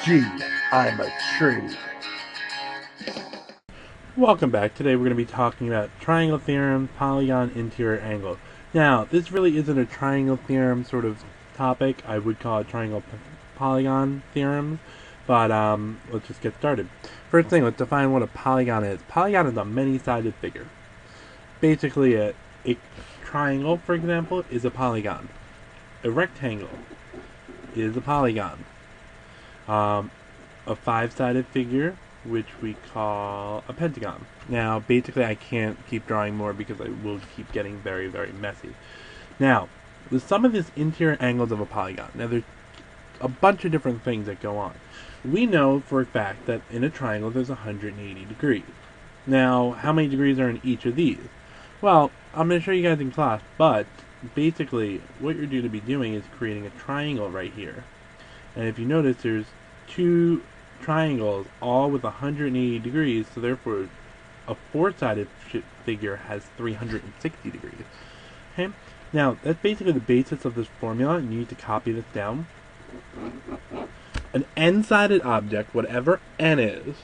Gee, I'm a tree. Welcome back. Today we're going to be talking about triangle theorem, polygon, interior angle. Now, this really isn't a triangle theorem sort of topic. I would call it triangle polygon theorem, but let's just get started. First thing, let's define what a polygon is. Polygon is a many-sided figure. Basically, a triangle, for example, is a polygon. A rectangle is a polygon. A five-sided figure, which we call a pentagon. Now, basically, I can't keep drawing more because I will keep getting very, very messy. Now, the sum of these interior angles of a polygon. Now, there's a bunch of different things that go on. We know for a fact that in a triangle there's 180 degrees. Now, how many degrees are in each of these? Well, I'm going to show you guys in class, but basically, what you're due to be doing is creating a triangle right here. And if you notice, there's two triangles all with 180 degrees, so therefore a four-sided figure has 360 degrees. Okay? Now, that's basically the basis of this formula, and you need to copy this down. An n-sided object, whatever n is,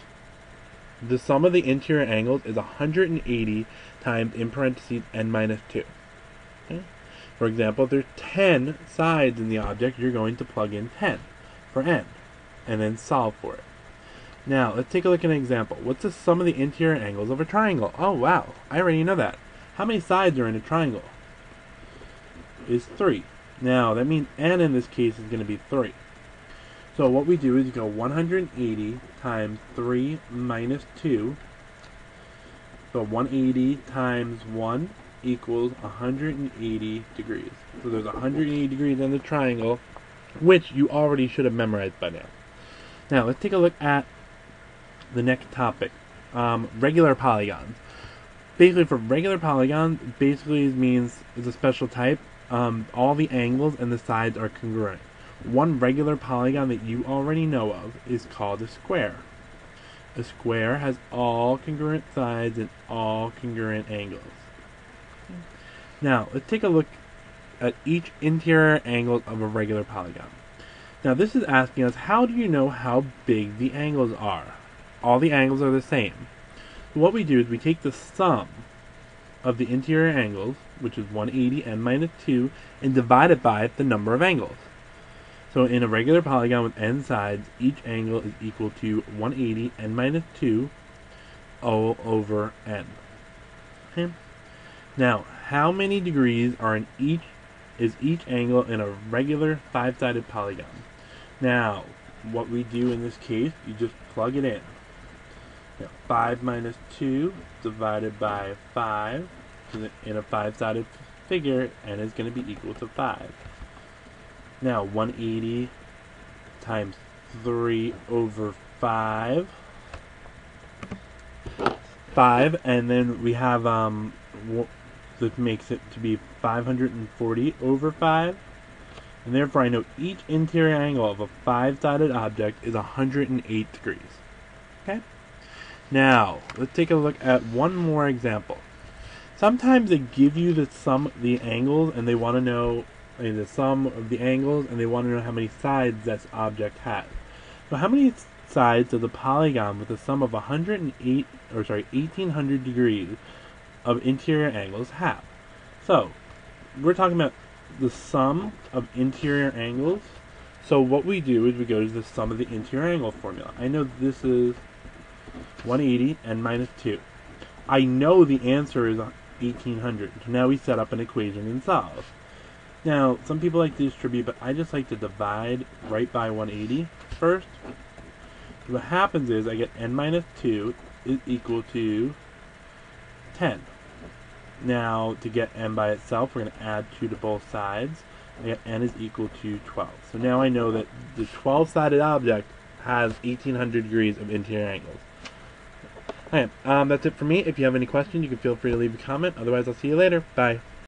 the sum of the interior angles is 180 times, in parentheses, n minus 2. Okay? For example, if there's 10 sides in the object, you're going to plug in 10 for n, and then solve for it. Now, let's take a look at an example. What's the sum of the interior angles of a triangle? Oh, wow, I already know that. How many sides are in a triangle? Is 3. Now, that means n in this case is going to be 3. So what we do is go 180 times 3 minus 2. So 180 times 1 equals 180 degrees. So there's 180 degrees in the triangle, which you already should have memorized by now. Now, let's take a look at the next topic. Regular polygons. Basically, for regular polygons, basically means it's a special type. All the angles and the sides are congruent. One regular polygon that you already know of is called a square. A square has all congruent sides and all congruent angles. Now, let's take a look at each interior angle of a regular polygon. Now, this is asking us, how do you know how big the angles are? All the angles are the same. So what we do is we take the sum of the interior angles, which is 180 n minus 2, and divide it by the number of angles. So in a regular polygon with n sides, each angle is equal to 180 n minus 2 all over n. Okay? Now, how many degrees are in each angle in a regular five-sided polygon? Now, what we do in this case, you just plug it in. Now, 5 minus 2 divided by 5, in a five-sided figure, n is going to be equal to 5. Now, 180 times 3 over 5, and then we have, this makes it to be 540 over 5. And therefore I know each interior angle of a five-sided object is 108 degrees. Okay? Now, let's take a look at one more example. Sometimes they give you the sum of the angles and they want to know the sum of the angles and they want to know how many sides that object has. So how many sides does a polygon with a sum of 1800 degrees of interior angles have? So, we're talking about the sum of interior angles. So what we do is we go to the sum of the interior angle formula. I know this is 180 n minus 2. I know the answer is 1800. So now we set up an equation and solve. Now, some people like to distribute, but I just like to divide right by 180 first. So what happens is I get n minus 2 is equal to 10. Now, to get n by itself, we're going to add 2 to both sides. I get n is equal to 12. So now I know that the 12-sided object has 1800 degrees of interior angles. Okay, that's it for me. If you have any questions, you can feel free to leave a comment. Otherwise, I'll see you later. Bye.